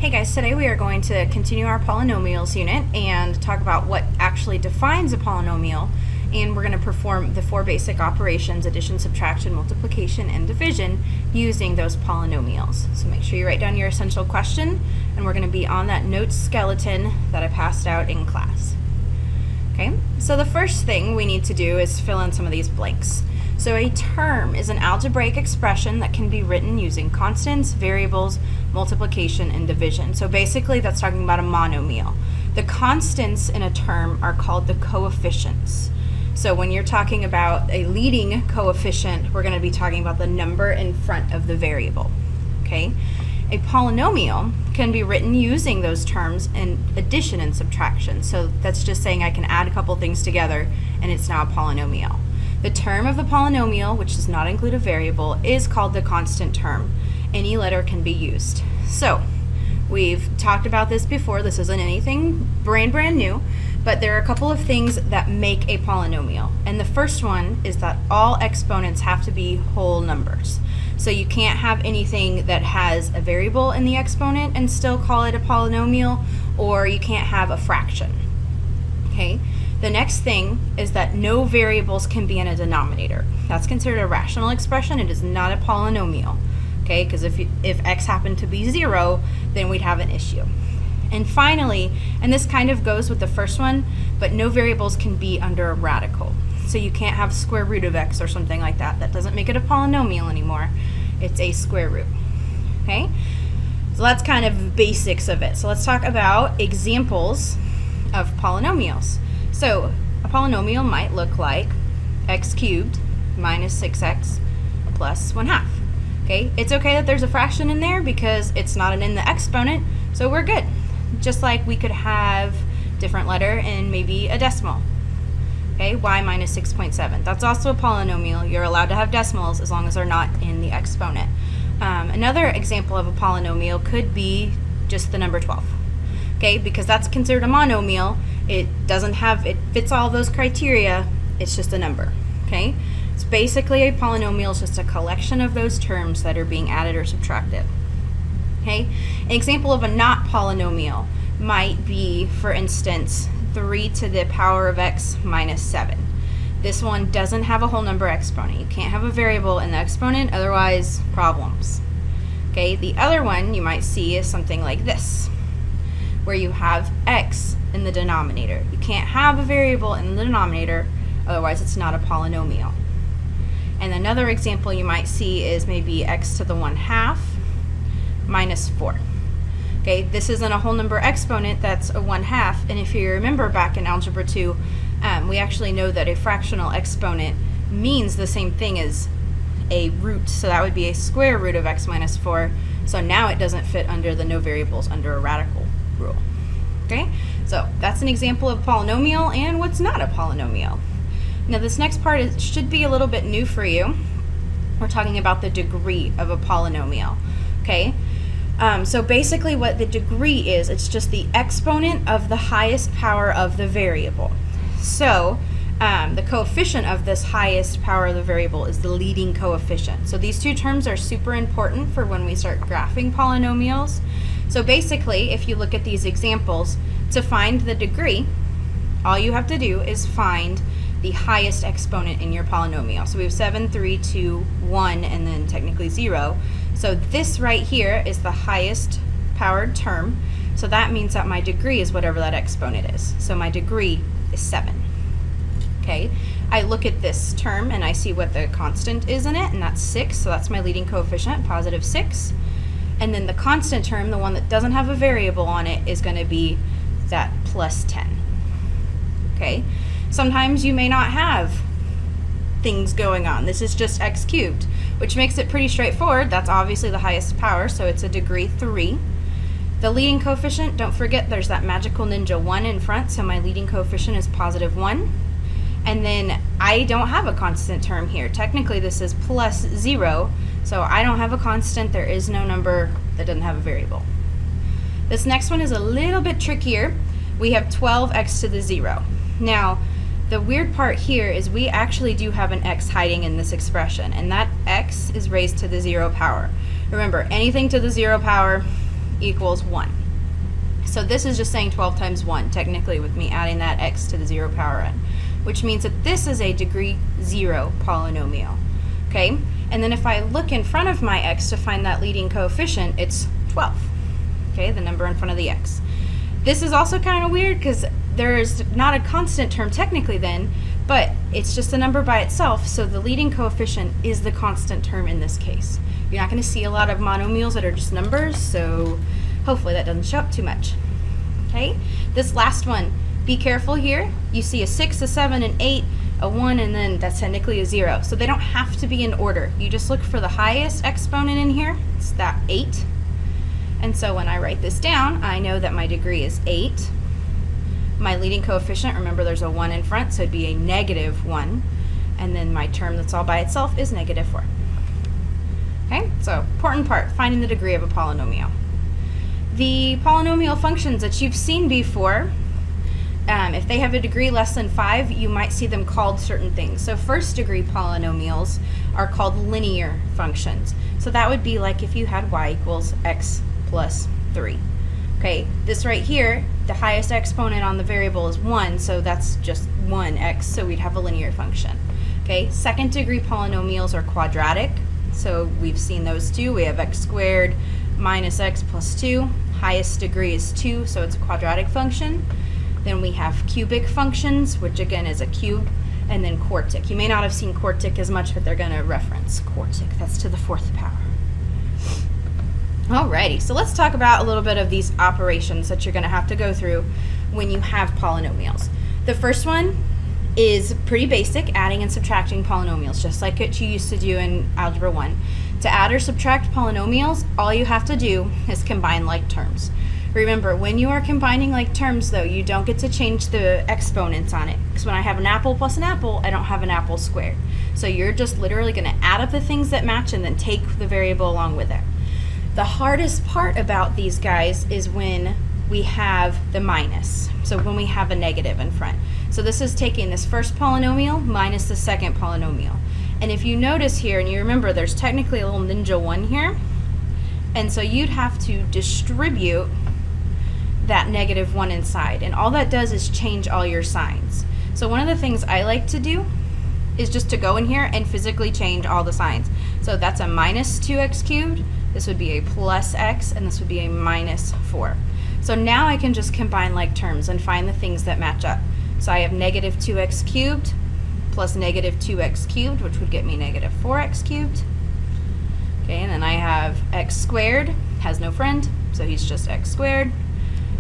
Hey guys, today we are going to continue our polynomials unit and talk about what actually defines a polynomial, and we're going to perform the 4 basic operations: addition, subtraction, multiplication, and division using those polynomials. So make sure you write down your essential question, and we're going to be on that notes skeleton that I passed out in class. Okay, so the first thing we need to do is fill in some of these blanks. So a term is an algebraic expression that can be written using constants, variables, multiplication, and division. So basically that's talking about a monomial. The constants in a term are called the coefficients. So when you're talking about a leading coefficient, we're going to be talking about the number in front of the variable. Okay? A polynomial can be written using those terms in addition and subtraction. So that's just saying I can add a couple things together and it's now a polynomial. The term of the polynomial, which does not include a variable, is called the constant term. Any letter can be used. So we've talked about this before. This isn't anything brand new, but there are a couple of things that make a polynomial. And the first one is that all exponents have to be whole numbers. So you can't have anything that has a variable in the exponent and still call it a polynomial, or you can't have a fraction. Okay? The next thing is that no variables can be in a denominator. That's considered a rational expression. It is not a polynomial. Okay? Because if x happened to be 0, then we'd have an issue. And finally, and this kind of goes with the first one, but no variables can be under a radical. So you can't have square root of x or something like that. That doesn't make it a polynomial anymore. It's a square root. Okay? So that's kind of basics of it. So let's talk about examples of polynomials. So a polynomial might look like x cubed minus 6x plus 1/2. Okay? It's okay that there's a fraction in there because it's not in the exponent, so we're good. Just like we could have different letter and maybe a decimal. Okay, y minus 6.7. That's also a polynomial. You're allowed to have decimals as long as they're not in the exponent. Another example of a polynomial could be just the number 12. Okay, because that's considered a monomial. It fits all those criteria. It's just a number. Okay, it's basically a polynomial is just a collection of those terms that are being added or subtracted. Okay, an example of a not polynomial might be, for instance, 3 to the power of x minus 7. This one doesn't have a whole number exponent. You can't have a variable in the exponent, otherwise problems. Okay, the other one you might see is something like this, where you have x in the denominator. You can't have a variable in the denominator, otherwise it's not a polynomial. And another example you might see is maybe x to the 1/2 minus 4. Okay, this isn't a whole number exponent, that's a 1/2, and if you remember back in Algebra 2, we actually know that a fractional exponent means the same thing as a root, so that would be a square root of x minus 4, so now it doesn't fit under the no variables under a radical rule. Okay, so that's an example of a polynomial and what's not a polynomial. Now this next part should be a little bit new for you. We're talking about the degree of a polynomial. Okay, so basically what the degree is, it's just the exponent of the highest power of the variable. So the coefficient of this highest power of the variable is the leading coefficient. So these two terms are super important for when we start graphing polynomials. So basically, if you look at these examples, to find the degree, all you have to do is find the highest exponent in your polynomial. So we have 7, 3, 2, 1, and then technically 0. So this right here is the highest powered term. So that means that my degree is whatever that exponent is. So my degree is 7. Okay, I look at this term and I see what the constant is in it, and that's 6. So that's my leading coefficient, positive 6. And then the constant term, the one that doesn't have a variable on it, is going to be that plus 10. Okay, sometimes you may not have things going on. This is just x cubed, which makes it pretty straightforward. That's obviously the highest power, so it's a degree 3. The leading coefficient, don't forget there's that magical ninja 1 in front, so my leading coefficient is positive 1. And then I don't have a constant term here. Technically this is plus 0, so I don't have a constant. There is no number that doesn't have a variable. This next one is a little bit trickier. We have 12x to the 0. Now, the weird part here is we actually do have an x hiding in this expression, and that x is raised to the 0 power. Remember, anything to the 0 power equals 1. So this is just saying 12 times 1, technically, with me adding that x to the 0 power n, which means that this is a degree 0 polynomial, okay? And then if I look in front of my x to find that leading coefficient, it's 12, okay, the number in front of the x. This is also kind of weird because there's not a constant term technically then, but it's just a number by itself, so the leading coefficient is the constant term in this case. You're not going to see a lot of monomials that are just numbers, so hopefully that doesn't show up too much. Okay, this last one, be careful here. You see a 6, a 7, an 8, a 1, and then that's technically a 0. So they don't have to be in order. You just look for the highest exponent in here. It's that 8. And so when I write this down, I know that my degree is 8. My leading coefficient, remember there's a 1 in front, so it'd be a negative 1. And then my term that's all by itself is negative 4. Okay, so important part, finding the degree of a polynomial. The polynomial functions that you've seen before, if they have a degree less than 5, you might see them called certain things. So first degree polynomials are called linear functions. So that would be like if you had y equals x plus 3. Okay, this right here, the highest exponent on the variable is 1, so that's just 1x, so we'd have a linear function. Okay, second degree polynomials are quadratic, so we've seen those too. We have x squared minus x plus 2. Highest degree is 2, so it's a quadratic function. Then we have cubic functions, which again is a cube, and then quartic. You may not have seen quartic as much, but they're going to reference quartic. That's to the 4th power. Alrighty, so let's talk about a little bit of these operations that you're going to have to go through when you have polynomials. The first one is pretty basic, adding and subtracting polynomials, just like what you used to do in Algebra 1. To add or subtract polynomials, all you have to do is combine like terms. Remember, when you are combining like terms, though, you don't get to change the exponents on it. Because when I have an apple plus an apple, I don't have an apple squared. So you're just literally going to add up the things that match and then take the variable along with it. The hardest part about these guys is when we have the minus. So when we have a negative in front. So this is taking this first polynomial minus the second polynomial. And if you notice here, and you remember there's technically a little ninja 1 here, and so you'd have to distribute that negative 1 inside. And all that does is change all your signs. So one of the things I like to do is just to go in here and physically change all the signs. So that's a minus 2x cubed, this would be a plus x, and this would be a minus 4. So now I can just combine like terms and find the things that match up. So I have negative 2x cubed plus negative 2x cubed, which would get me negative 4x cubed. Okay, and then I have x squared, has no friend, so he's just x squared.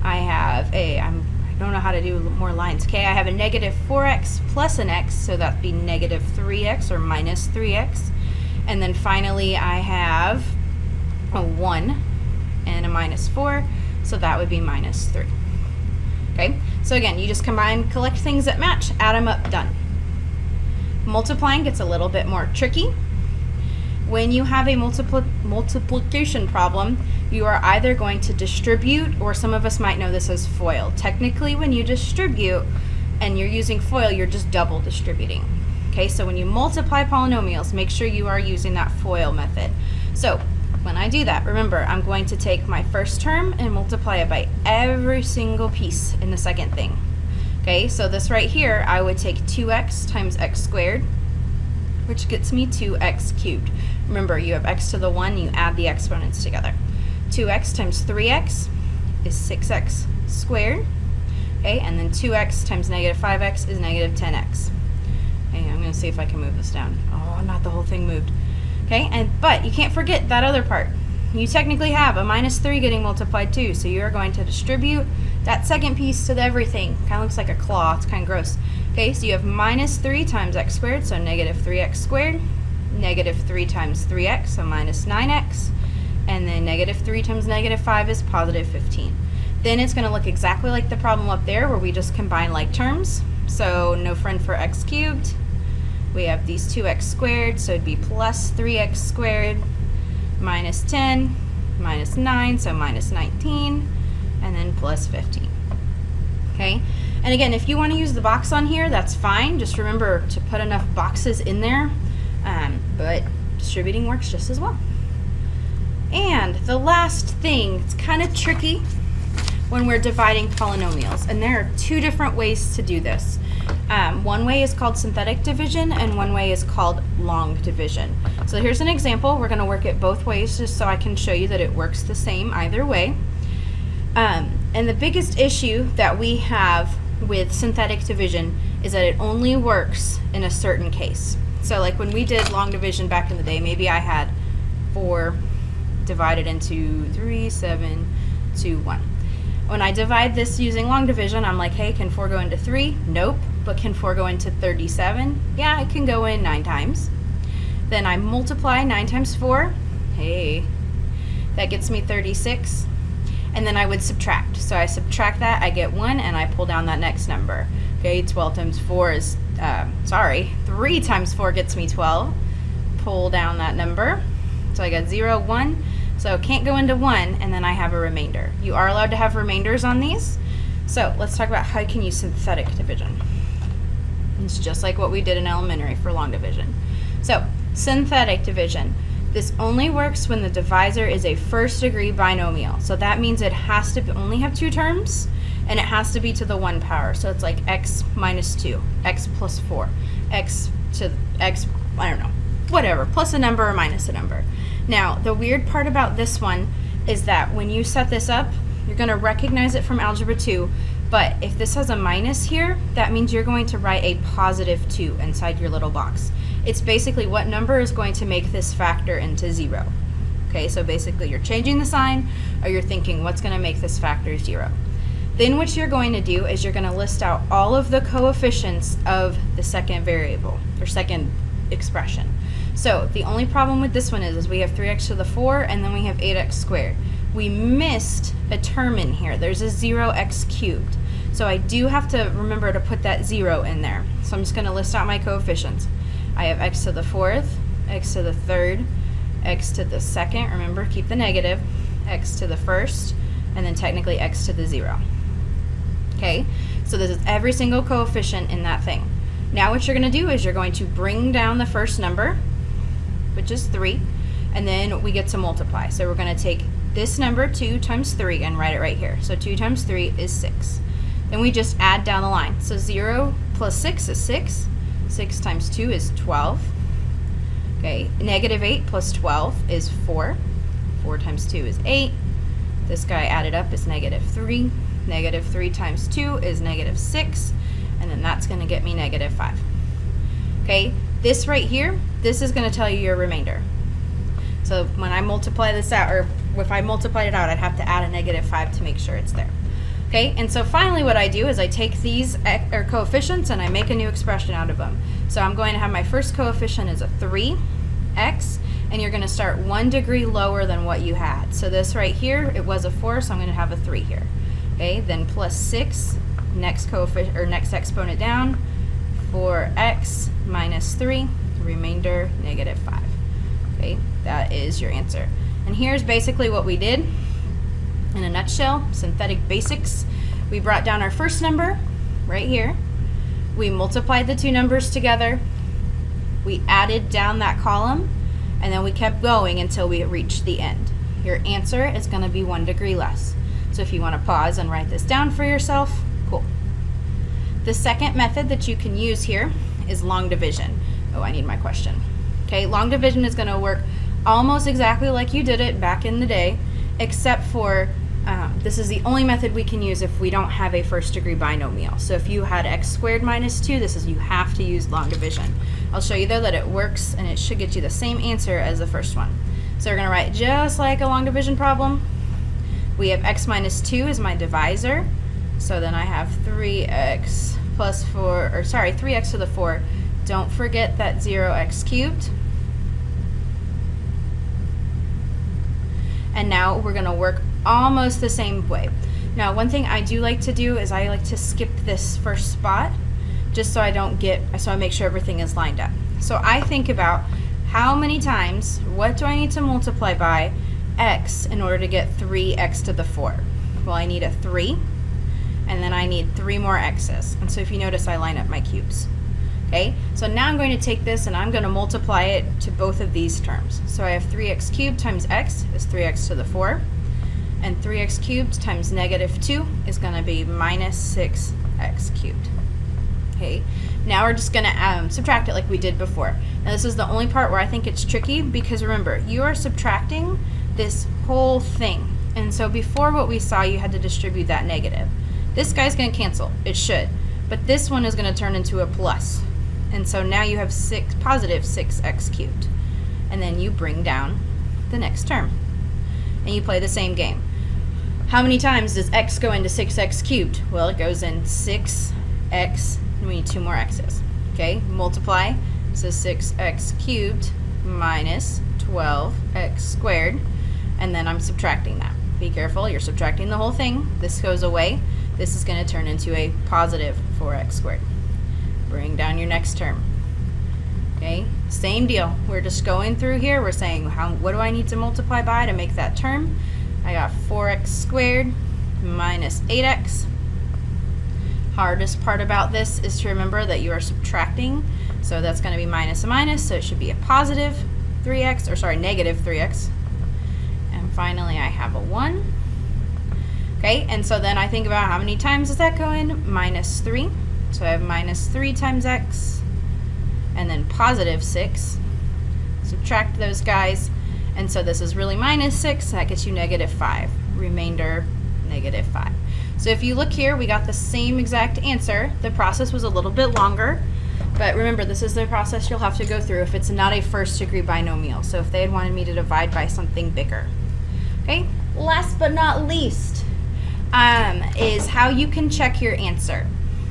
I have I don't know how to do more lines. Okay, I have a negative 4x plus an x, so that'd be negative 3x or minus 3x. And then finally I have a 1 and a minus 4, so that would be minus 3. Okay, so again, you just combine, collect things that match, add them up, done. Multiplying gets a little bit more tricky. When you have a multiplication problem, you are either going to distribute, or some of us might know this as FOIL. Technically, when you distribute and you're using FOIL, you're just double distributing. Okay, so when you multiply polynomials, make sure you are using that FOIL method. So when I do that, remember, I'm going to take my first term and multiply it by every single piece in the second thing. Okay, so this right here, I would take 2x times x squared, which gets me 2x cubed. Remember, you have x to the 1, you add the exponents together. 2x times 3x is 6x squared. Okay, and then 2x times negative 5x is negative 10x. Okay, I'm going to see if I can move this down. Oh, not the whole thing moved. Okay, but you can't forget that other part. You technically have a minus 3 getting multiplied too, so you're going to distribute that second piece to everything. Kind of looks like a claw, it's kind of gross. Okay, so you have minus 3 times x squared, so negative 3x squared, negative 3 times 3x, so minus 9x, and then negative 3 times negative 5 is positive 15. Then it's going to look exactly like the problem up there where we just combine like terms. So no friend for x cubed. We have these 2x squared, so it'd be plus 3x squared, minus 10, minus 9, so minus 19, and then plus 15. Okay, and again, if you want to use the box on here, that's fine. Just remember to put enough boxes in there, but distributing works just as well. And the last thing, it's kind of tricky when we're dividing polynomials, and there are two different ways to do this. One way is called synthetic division, and one way is called long division. So here's an example. We're going to work it both ways just so I can show you that it works the same either way. And the biggest issue that we have with synthetic division is that it only works in a certain case. So like when we did long division back in the day, maybe I had 4 divided into 3, 7, 2, 1. When I divide this using long division, I'm like, hey, can 4 go into 3? Nope. But can 4 go into 37? Yeah, it can go in 9 times. Then I multiply 9 times 4. Hey, that gets me 36. And then I would subtract. So I subtract that, I get 1, and I pull down that next number. Okay, 12 times 4 is, 3 times 4 gets me 12. Pull down that number. So I got 0, 1. So can't go into 1, and then I have a remainder. You are allowed to have remainders on these. So let's talk about how you can use synthetic division. It's just like what we did in elementary for long division. So synthetic division. This only works when the divisor is a first degree binomial. So that means it has to only have 2 terms, and it has to be to the 1 power. So it's like x minus 2, x plus 4, x to x, I don't know, whatever, plus a number or minus a number. Now, the weird part about this one is that when you set this up, you're going to recognize it from Algebra 2, but if this has a minus here, that means you're going to write a positive 2 inside your little box. It's basically what number is going to make this factor into 0. Okay, so basically you're changing the sign, or you're thinking what's going to make this factor 0. Then what you're going to do is you're going to list out all of the coefficients of the second variable, or second expression. So the only problem with this one is we have 3x to the 4, and then we have 8x squared. We missed a term in here. There's a 0x cubed. So I do have to remember to put that 0 in there. So I'm just going to list out my coefficients. I have x to the 4th, x to the 3rd, x to the 2nd, remember keep the negative, x to the 1st, and then technically x to the 0. Okay, so this is every single coefficient in that thing. Now what you're going to do is you're going to bring down the first number, which is 3, and then we get to multiply. So we're going to take this number, 2 times 3, and write it right here. So 2 times 3 is 6. Then we just add down the line. So 0 plus 6 is 6. 6 times 2 is 12. Okay, negative 8 plus 12 is 4. 4 times 2 is 8. This guy added up is negative 3. Negative 3 times 2 is negative 6. And then that's going to get me negative 5. Okay, this right here, this is going to tell you your remainder. So when I multiply this out, or if I multiplied it out, I'd have to add a negative 5 to make sure it's there. Okay, and so finally what I do is I take these coefficients and I make a new expression out of them. So I'm going to have my first coefficient is a 3x, and you're going to start 1 degree lower than what you had. So this right here, it was a 4, so I'm going to have a 3 here. Okay, then plus 6, next coefficient or next exponent down, 4x minus 3, remainder negative 5. Okay, that is your answer. And here's basically what we did. In a nutshell, synthetic basics. We brought down our first number right here. We multiplied the 2 numbers together. We added down that column, and then we kept going until we reached the end. Your answer is going to be 1 degree less. So if you want to pause and write this down for yourself, cool. The second method that you can use here is long division. Oh, I need my question. Okay, long division is going to work almost exactly like you did it back in the day, except for this is the only method we can use if we don't have a first degree binomial. So if you had x squared minus 2, you have to use long division. I'll show you though that it works, and it should get you the same answer as the first one. So we're going to write just like a long division problem. We have x minus 2 as my divisor. So then I have 3x plus 4, or sorry, 3x to the 4. Don't forget that 0x cubed. And now we're going to work almost the same way. Now, one thing I do like to do is I like to skip this first spot just so I make sure everything is lined up. So I think about how many times, what do I need to multiply by x in order to get 3x to the 4? Well, I need a 3, and then I need 3 more x's. And so if you notice, I line up my cubes. Okay, so now I'm going to take this and I'm going to multiply it to both of these terms. So I have 3x cubed times x is 3x to the 4, and 3x cubed times negative 2 is going to be minus 6x cubed. Okay, now we're just going to subtract it like we did before. Now this is the only part where I think it's tricky, because remember, you are subtracting this whole thing. And so before, what we saw, you had to distribute that negative. This guy's going to cancel. It should. But this one is going to turn into a plus. And so now you have positive 6x cubed. And then you bring down the next term. And you play the same game. How many times does x go into 6x cubed? Well, it goes in 6x, and we need 2 more x's. Okay, multiply. So 6x cubed minus 12x squared. And then I'm subtracting that. Be careful, you're subtracting the whole thing. This goes away. This is going to turn into a positive 4x squared. Bring down your next term. Okay, same deal. We're just going through here. We're saying, what do I need to multiply by to make that term? I got 4x squared minus 8x. Hardest part about this is to remember that you are subtracting. So that's going to be minus a minus, so it should be a positive 3x, or sorry, negative 3x. And finally, I have a 1. Okay, and so then I think about how many times does that go in? Minus 3. So I have minus 3 times x, and then positive 6. Subtract those guys, and so this is really minus 6. That gets you negative 5. Remainder, negative 5. So if you look here, we got the same exact answer. The process was a little bit longer, but remember, this is the process you'll have to go through if it's not a first-degree binomial. So if they had wanted me to divide by something bigger. Okay, last but not least is how you can check your answer.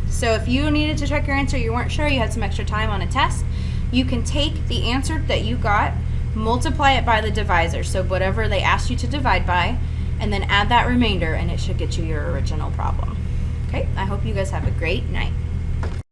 So if you needed to check your answer, you weren't sure, you had some extra time on a test, you can take the answer that you got, multiply it by the divisor, so whatever they asked you to divide by, and then add that remainder, and it should get you your original problem. Okay, I hope you guys have a great night.